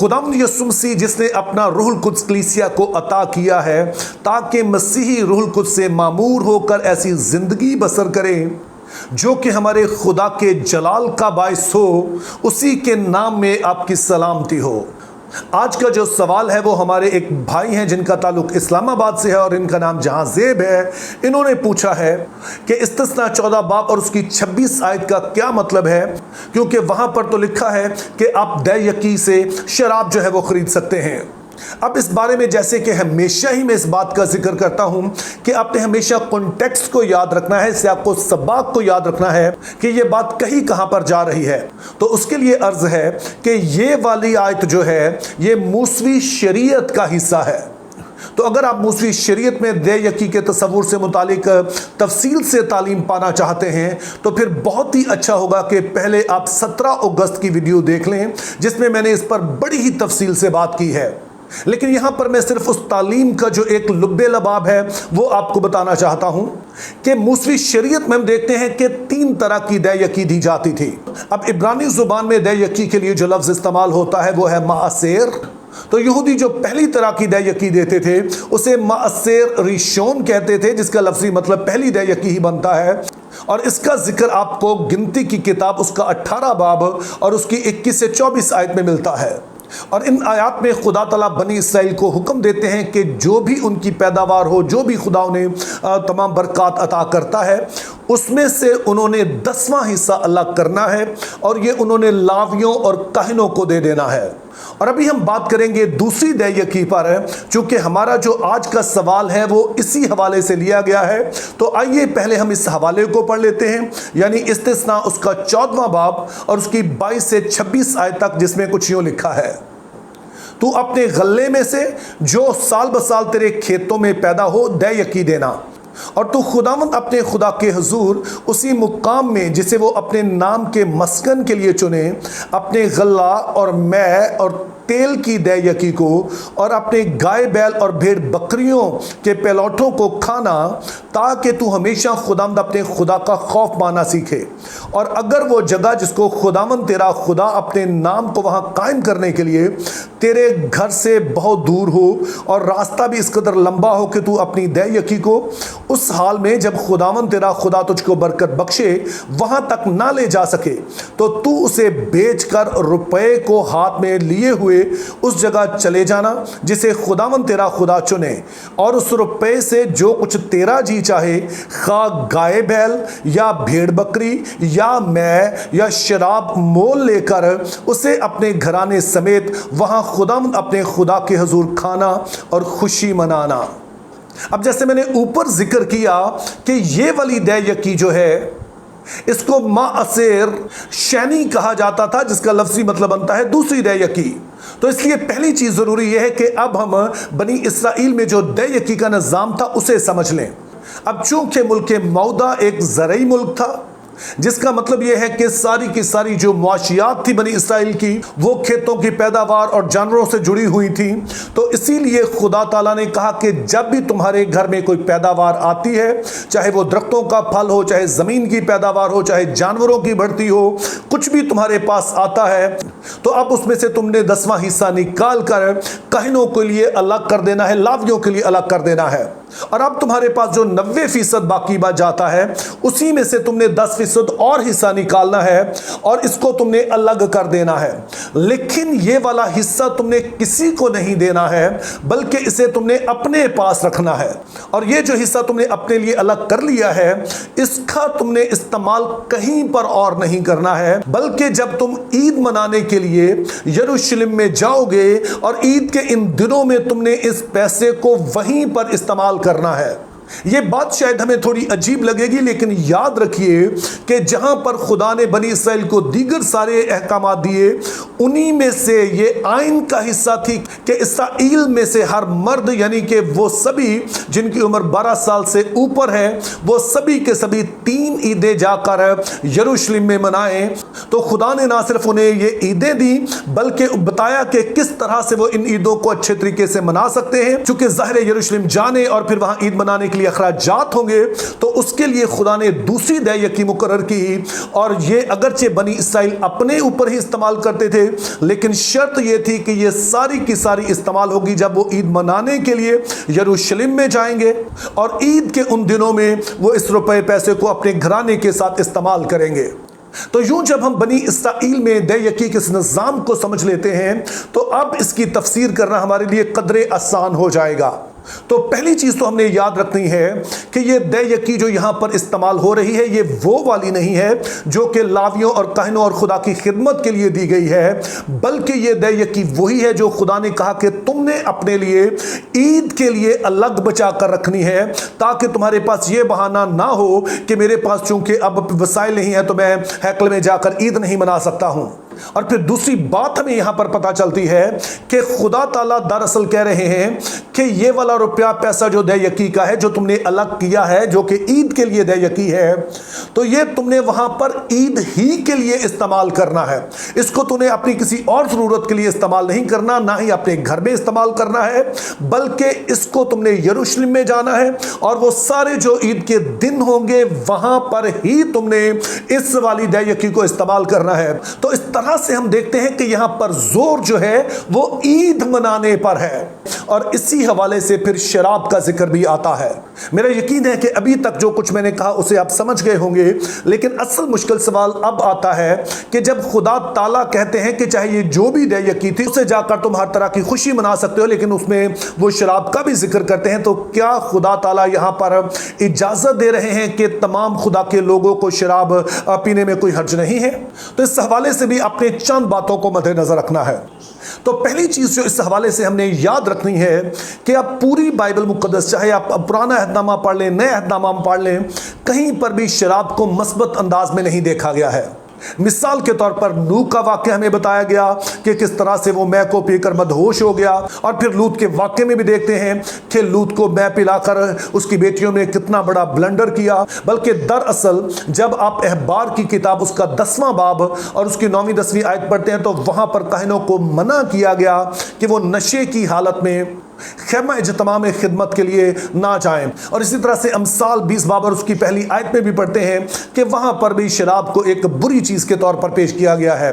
खुदावंद यीशु मसीह जिसने अपना रूहुल कुद्स कलीसिया को अता किया है ताकि मसीही रूहुल कुद्स से मामूर होकर ऐसी जिंदगी बसर करें जो कि हमारे खुदा के जलाल का बायस हो, उसी के नाम में आपकी सलामती हो। आज का जो सवाल है वो हमारे एक भाई हैं जिनका ताल्लुक इस्लामाबाद से है और इनका नाम जहांजेब है। इन्होंने पूछा है कि इस्तिस्ना 14 बाब और उसकी 26 आयत का क्या मतलब है, क्योंकि वहां पर तो लिखा है कि आप दै यकी से शराब जो है वो खरीद सकते हैं। अब इस बारे में जैसे कि हमेशा ही मैं इस बात का जिक्र करता हूं कि आपने हमेशा कॉन्टेक्स्ट को याद रखना है, इससे आपको सबक को याद रखना है कि ये बात कहीं कहां पर जा रही है। तो उसके लिए अर्ज है कि ये वाली आयत जो है ये मूसवी शरीयत का हिस्सा है। तो अगर आप मूसवी शरीयत में दे यकी के तसव्वुर से मुतालिक तफसील से तालीम पाना चाहते हैं तो फिर बहुत ही अच्छा होगा कि पहले आप 17 अगस्त की वीडियो देख लें जिसमें मैंने इस पर बड़ी ही तफसील से बात की है। लेकिन यहां पर मैं सिर्फ उस तालीम का जो एक लुब्बे लबाब है वो आपको बताना चाहता हूं कि मूसवी शरीयत में हम देखते हैं कि 3 तरह की दै यकी दी जाती थी। अब इब्रानी जुबान में दै यकी के लिए जो लफ्ज इस्तेमाल होता है वो है माअसेर। तो यहूदी जो पहली तरह की दै यकी देते थे उसे माअसेर रिशोन कहते थे, जिसका लफ्जी मतलब पहली दै यकी ही बनता है। और इसका जिक्र आपको गिनती की किताब उसका 18 बाब और उसकी 21 से 24 आयत में मिलता है। और इन आयात में खुदा तआला बनी इसराइल को हुक्म देते हैं कि जो भी उनकी पैदावार हो, जो भी खुदा उन्हें तमाम बरक़ात अता करता है उसमें से उन्होंने 10वां हिस्सा अलग करना है और ये उन्होंने लावियों और काहिनों को दे देना है। और अभी हम बात करेंगे दूसरी दै यकी पर, चूंकि हमारा जो आज का सवाल है वो इसी हवाले से लिया गया है। तो आइए पहले हम इस हवाले को पढ़ लेते हैं, यानी इस्तिस्ना उसका 14वां बाब और उसकी 22 से 26 आयत तक, जिसमें कुछ यूं लिखा है, तू अपने गल्ले में से जो साल बसाल तेरे खेतों में पैदा हो दै यकी देना, और तू खुदावंद अपने खुदा के हुजूर उसी मुकाम में जिसे वो अपने नाम के मस्कन के लिए चुने अपने गल्ला और मै और तेल की दै यकी को और अपने गाय बैल और भेड़ बकरियों के पैलौठों को खाना, ताकि तू हमेशा खुदावंद अपने खुदा का खौफ माना सीखे। और अगर वो जगह जिसको खुदावंद तेरा खुदा अपने नाम को वहाँ कायम करने के लिए तेरे घर से बहुत दूर हो और रास्ता भी इस कदर लंबा हो कि तू अपनी दै यकी को उस हाल में जब खुदावंद तेरा खुदा तुझको बरकत बख्शे वहाँ तक ना ले जा सके, तो तू उसे बेचकर रुपए को हाथ में लिए हुए उस जगह चले जाना जिसे खुदावंद तेरा खुदा चुने, और उस रुपए से जो कुछ तेरा जी चाहे, खा गाय बैल या भेड़ बकरी या मैं या शराब मोल लेकर उसे अपने घराने समेत वहां खुदावंद अपने खुदा के हुजूर खाना और खुशी मनाना। अब जैसे मैंने ऊपर जिक्र किया कि ये वाली दै यकी जो है इसको माअसेर शैनी कहा जाता था, जिसका लफ्जी मतलब बनता है दूसरी दै यकी। तो इसलिए पहली चीज जरूरी यह है कि अब हम बनी इसराइल में जो दै यकी का निज़ाम था उसे समझ लें। अब चूंकि मुल्क मौदा एक ज़रई मुल्क था, जिसका मतलब यह है कि सारी की सारी जो मुआशियात थी बनी इसराइल की वो खेतों की पैदावार और जानवरों से जुड़ी हुई थी। तो इसीलिए खुदा ताला ने कहा कि जब भी तुम्हारे घर में कोई पैदावार आती है, चाहे वो दरख्तों का फल हो, चाहे ज़मीन की पैदावार हो, चाहे जानवरों की बढ़ती हो, कुछ भी तुम्हारे पास आता है, तो अब उसमें से तुमने 10वां हिस्सा निकाल कर काहिनों के लिए अलग कर देना है, लावियों के लिए अलग कर देना है। और अब तुम्हारे पास जो 90% बाकी बच जाता है उसी में से तुमने 10% और हिस्सा निकालना है और इसको तुमने अलग कर देना है। लेकिन ये वाला हिस्सा तुमने किसी को नहीं देना है, बल्कि इसे तुमने अपने पास रखना है। और ये जो हिस्सा तुमने अपने लिए अलग कर लिया है इसका तुमने इस्तेमाल कहीं पर और नहीं करना है, बल्कि जब तुम ईद मनाने के लिए यरूशलेम में जाओगे और ईद के इन दिनों में तुमने इस पैसे को वहीं पर इस्तेमाल करना है। ये बात शायद हमें थोड़ी अजीब लगेगी, लेकिन याद रखिए कि जहां पर खुदा ने बनी इसराइल को दीगर सारे अहकाम दिए उन्हीं में से ये आइन का हिस्सा थी कि इसराइल में से हर मर्द, यानी कि वो सभी जिनकी उम्र 12 साल से ऊपर है, वो सभी के सभी 3 ईदें जाकर यरूशलेम में मनाएं। तो खुदा ने ना सिर्फ उन्हें ये ईदें दी बल्कि बताया कि किस तरह से वो इन ईदों को अच्छे तरीके से मना सकते हैं, चूंकि ज़ाहिर यरूशलेम जाने और फिर वहां ईद मनाने के लिए अखराजात होंगे, तो उसके लिए खुदा ने दूसरी दय यकी मुकर्रर की। और ये अगरचे बनी इसराइल अपने ऊपर ही इस्तेमाल करते थे, लेकिन शर्त यह थी कि ये सारी की सारी इस्तेमाल होगी जब वो ईद मनाने के लिए यरूशलेम में जाएंगे, और ईद के उन दिनों में वो इस रुपए पैसे को अपने घराने के साथ इस्तेमाल करेंगे। तो यूं जब हम बनी इसराइल में दय यकी के इस निज़ाम को समझ लेते हैं, तो अब इसकी तफसीर करना हमारे लिए कदरे आसान हो जाएगा। तो पहली चीज तो हमने याद रखनी है कि ये दय यकी जो यहां पर इस्तेमाल हो रही है, ये वो वाली नहीं है जो कि लावियों और काहिनों और खुदा की खिदमत के लिए दी गई है, बल्कि ये दय यकी वही है जो खुदा ने कहा कि तुमने अपने लिए ईद के लिए अलग बचा कर रखनी है, ताकि तुम्हारे पास ये बहाना ना हो कि मेरे पास चूंकि अब वसाइल नहीं है तो मैं हैकल में जाकर ईद नहीं मना सकता हूं। और फिर दूसरी बात हमें यहां पर पता चलती है कि खुदा ताला दरअसल कह रहे हैं कि ये वाला रुपया पैसा जो दय यकी का है, जो तुमने अलग किया है, जो कि ईद के लिए दय यकी है, तो ये तुमने वहां पर ईद ही के लिए इस्तेमाल करना है। इसको तुमने अपनी किसी और जरूरत के लिए इस्तेमाल नहीं करना, ना ही अपने घर में इस्तेमाल करना है, बल्कि इसको तुमने यरूशलेम में जाना है और वो सारे जो ईद के दिन होंगे वहां पर ही तुमने इस वाली दय यकी को इस्तेमाल करना है। तो इस तरह से हम देखते हैं कि यहां पर जोर जो है वो ईद मनाने पर है, और इसी हवाले से फिर शराब का जिक्र भी आता है। मेरा यकीन है कि अभी तक जो कुछ मैंने कहा उसे आप समझ गए होंगे, लेकिन असल मुश्किल सवाल अब आता है कि जब खुदा ताला कहते हैं कि चाहे ये जो भी दय यकी थी उसे जाकर तुम हर तरह की खुशी मना सकते हो, लेकिन उसमें वो शराब का भी जिक्र करते हैं, तो क्या खुदा ताला यहां पर इजाजत दे रहे हैं कि तमाम खुदा के लोगों को शराब पीने में कोई हर्ज नहीं है? तो इस हवाले से भी अपने चंद बातों को मद्देनजर रखना है। तो पहली चीज जो इस हवाले से हमने याद रखनी है कि आप पूरी बाइबल मुकद्दस, चाहे आप पुराना अहदनामा पढ़ लें, नया अहदनामा पढ़ लें, कहीं पर भी शराब को मस्बत अंदाज में नहीं देखा गया है। मिसाल के तौर पर नूह का वाक्य हमें बताया गया कि किस तरह से वो मै को पीकर मदहोश हो गया, और फिर लूत के वाक्य में भी देखते हैं कि लूत को मै पिलाकर उसकी बेटियों ने कितना बड़ा ब्लंडर किया। बल्कि दरअसल जब आप अहबार की किताब उसका 10वां बाब और उसकी 9वीं 10वीं आयत पढ़ते हैं, तो वहां पर काहिनों को मना किया गया कि वो नशे की हालत में खैमा इज्तिमा में खिदमत के लिए ना जाएं। और इसी तरह से अमसाल 20 बाब और उसकी पहली आयत में भी पढ़ते हैं कि वहां पर भी शराब को एक बुरी चीज के तौर पर पेश किया गया है।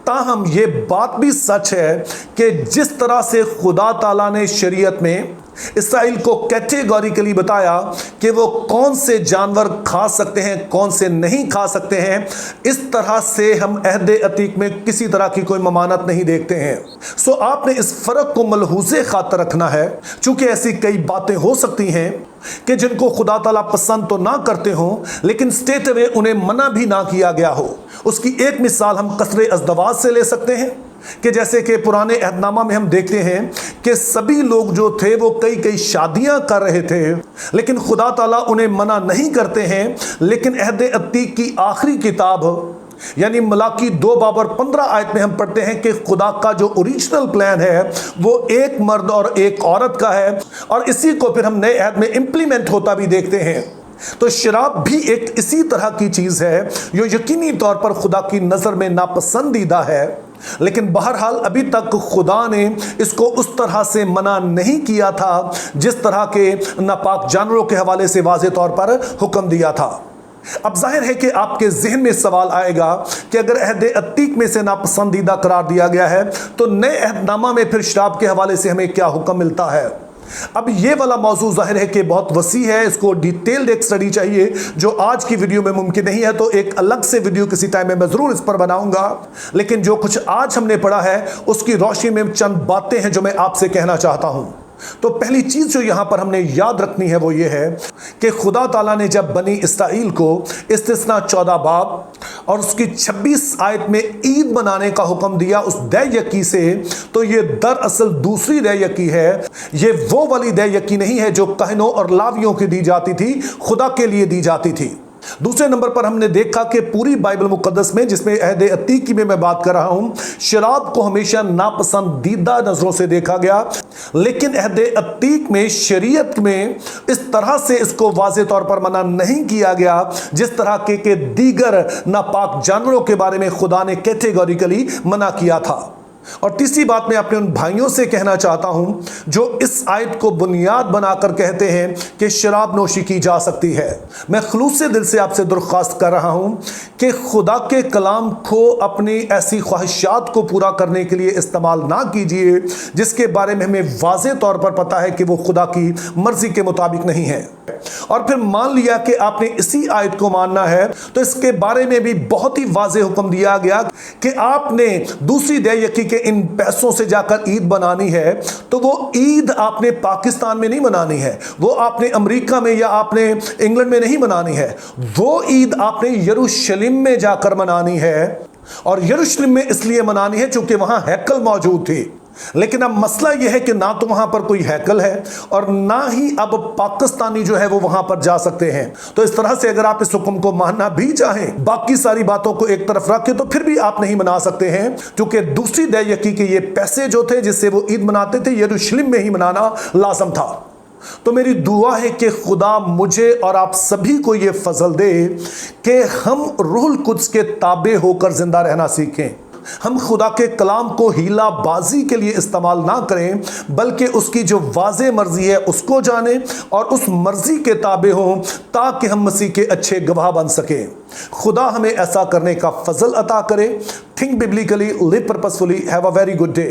ताहम ये बात भी सच है कि जिस तरह से खुदा ताला ने शरीयत में इसराइल को कैटेगोरिकली बताया कि वो कौन से जानवर खा सकते हैं, कौन से नहीं खा सकते हैं, इस तरह से हम अहदे अतीक में किसी तरह की कोई ममानत नहीं देखते हैं। सो आपने इस फर्क को मलहूज़े खातर रखना है, चूंकि ऐसी कई बातें हो सकती हैं कि जिनको खुदा ताला पसंद तो ना करते हो, लेकिन स्टेट वे उन्हें मना भी ना किया गया हो। उसकी एक मिसाल हम कसरे अज़दवाज से ले सकते हैं कि जैसे कि पुराने अहदनामा में हम देखते हैं कि सभी लोग जो थे वो कई कई शादियां कर रहे थे, लेकिन खुदा ताला उन्हें मना नहीं करते हैं। लेकिन अहदे अतीक की आखिरी किताब यानी मलाकी 2 बाब और 15 आयत में हम पढ़ते हैं कि खुदा का जो ओरिजिनल प्लान है वो एक मर्द और एक औरत का है, और इसी को फिर हम नए अहद में इंप्लीमेंट होता भी देखते हैं। तो शराब भी एक इसी तरह की चीज है जो यकीनी तौर पर खुदा की नजर में नापसंदीदा है, लेकिन बहरहाल अभी तक खुदा ने इसको उस तरह से मना नहीं किया था जिस तरह के नापाक जानवरों के हवाले से वाज़े तौर पर हुक्म दिया था। अब जाहिर है कि आपके जहन में सवाल आएगा कि अगर अहदे अतीक में से नापसंदीदा करार दिया गया है, तो नए अहदनामा में फिर शराब के हवाले से हमें क्या हुक्म मिलता है? अब ये वाला मौजू जाहिर है कि बहुत वसी है, इसको डिटेल्ड एक स्टडी चाहिए जो आज की वीडियो में मुमकिन नहीं है, तो एक अलग से वीडियो किसी टाइम में मैं ज़रूर इस पर बनाऊंगा। लेकिन जो कुछ आज हमने पढ़ा है उसकी रोशनी में चंद बातें हैं जो मैं आपसे कहना चाहता हूं। तो पहली चीज जो यहां पर हमने याद रखनी है वो ये है कि खुदा ताला ने जब बनी इसराइल को इस्तिस्ना 14 बाब और उसकी 26 आयत में ईद मनाने का हुक्म दिया उस दय यकी से, तो ये दरअसल दूसरी दय यकी है। ये वो वाली दय यकी नहीं है जो कहनों और लावियों की दी जाती थी, खुदा के लिए दी जाती थी। दूसरे नंबर पर हमने देखा कि पूरी बाइबल मुकद्दस में, जिसमें अहदे अतीक की में मैं बात कर रहा हूं, शराब को हमेशा नापसंदीदा नजरों से देखा गया, लेकिन अहदे अतीक में शरीयत में इस तरह से इसको वाज़े तौर पर मना नहीं किया गया जिस तरह के दीगर नापाक जानवरों के बारे में खुदा ने कैटेगोरिकली मना किया था। और तीसरी बात मैं अपने उन भाइयों से कहना चाहता हूं जो इस आयत को बुनियाद बनाकर कहते हैं कि शराब नोशी की जा सकती है। मैं खुलूस से दिल से आपसे दरख्वास्त कर रहा हूं कि खुदा के कलाम को अपनी ऐसी ख्वाहिशात को पूरा करने के लिए इस्तेमाल ना कीजिए जिसके बारे में हमें वाज़े तौर पर पता है कि वो खुदा की मर्जी के मुताबिक नहीं है। और फिर मान लिया कि आपने इसी आयत को मानना है तो इसके बारे में भी बहुत ही वाज़े हुक्म दिया गया कि आपने दूसरी देयकी के इन पैसों से जाकर ईद बनानी है तो वो ईद आपने पाकिस्तान में नहीं मनानी है, वो आपने अमेरिका में या आपने इंग्लैंड में नहीं मनानी है, वो ईद आपने यरूशलेम में जाकर मनानी है। और यरूशलेम में इसलिए मनानी है क्योंकि वहां हैकल मौजूद थी। लेकिन अब मसला यह है कि ना तो वहां पर कोई हैकल है और ना ही अब पाकिस्तानी जो है वो वहां पर जा सकते हैं। तो इस तरह से अगर आप इस हुक्म को मानना भी चाहें, बाकी सारी बातों को एक तरफ रख के, तो फिर भी आप नहीं मना सकते हैं क्योंकि दूसरी देयकी के ये पैसे जो थे जिससे वो ईद मनाते थे, यरूशलेम में ही मनाना लाजम था। तो मेरी दुआ है कि खुदा मुझे और आप सभी को ये फजल दे कि हम रूहुल कुद्स के ताबे होकर जिंदा रहना सीखें। हम खुदा के कलाम को हीला बाजी के लिए इस्तेमाल ना करें बल्कि उसकी जो वाज़े मर्जी है उसको जानें और उस मर्जी के ताबे हों ताकि हम मसीह के अच्छे गवाह बन सकें। खुदा हमें ऐसा करने का फजल अता करे। Think biblically, live purposefully. Have a very good day.